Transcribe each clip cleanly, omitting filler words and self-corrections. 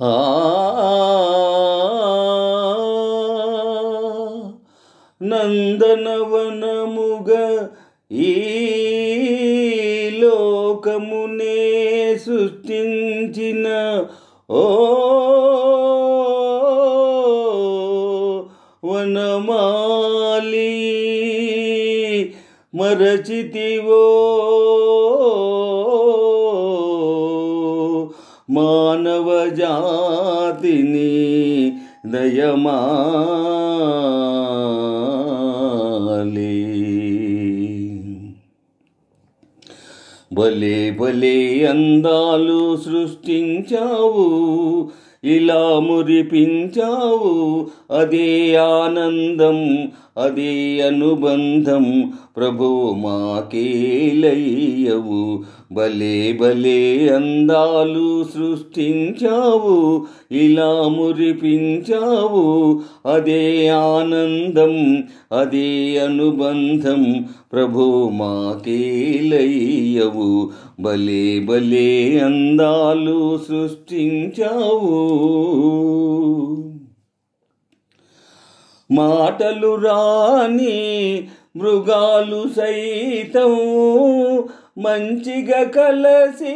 ఆ నందనవనముగ ఈ లోకమునే సృష్టించిన ఓ వనమాలి మరచితివో మానవ జాతిని దయమాలి. భలే భలే అందాలు సృష్టించావు, ఇలా మురిపించావు, అదే ఆనందం, అదే అనుబంధం, ప్రభు మాకేలయ్యవు. భలే భలే అందాలు సృష్టించావు, ఇలా మురిపించావు, అదే ఆనందం, అదే అనుబంధం, ప్రభు మాకేలయ్యవు. భలే భలే అందాలు సృష్టించావు. మాటలు రాని మృగాలు సైతం మంచిగా కలసి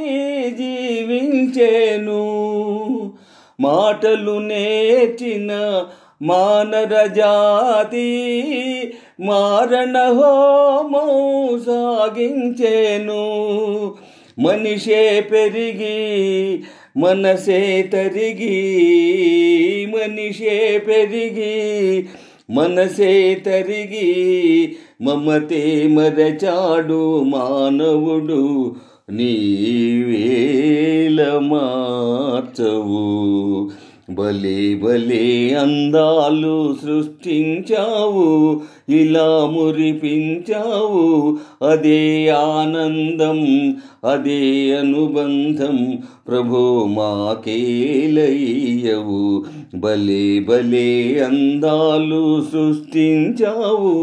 జీవించేను. మాటలు నేర్చిన మానర జాతి మారణ హోమం సాగించేను. మనిషే పెరిగి మనసే తరిగి, మనిషే పెరిగి మనసే తరిగి, మమతే మరచాడు మానవుడు, నీవేల మార్చవు. భలే భలే అందాలు సృష్టించావు, ఇలా మురిపించావు, అదే ఆనందం, అదే అనుబంధం, ప్రభు మాకేలయ్యవు. భలే భలే అందాలు సృష్టించావు.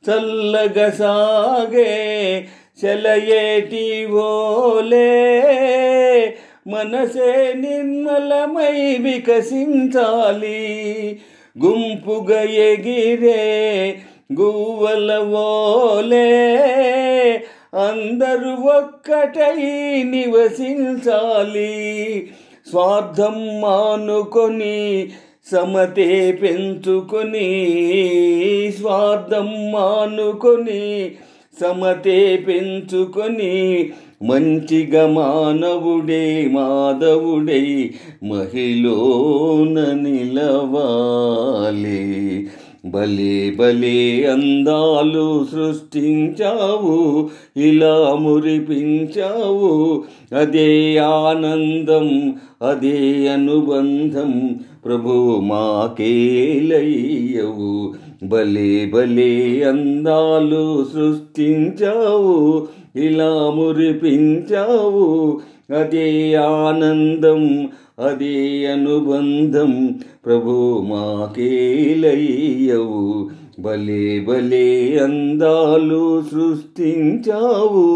చల్లగా సాగే సెలయేటి ఓలే మనసే నిర్మలమై వికసించాలి. గుంపుగా ఎగిరే గువ్వల ఓలే అందరూ ఒక్కటై నివసించాలి. స్వార్థం మానుకొని సమతే పెంచుకొని, స్వార్థం మానుకొని సమతే పెంచుకొని, మంచిగా మానవుడే మాధవుడై మహిళన నిలవాలి. భలే భలే అందాలు సృష్టించావు, ఇలా మురిపించావు, అదే ఆనందం, అదే అనుబంధం, ప్రభు మాకేలయ్యవు. భలే భలే అందాలు సృష్టించావు, ఇలా మురిపించావు, అదే ఆనందం, అదే అనుబంధం, ప్రభు మాకేలయ్యవు. భలే భలే అందాలు సృష్టించావు.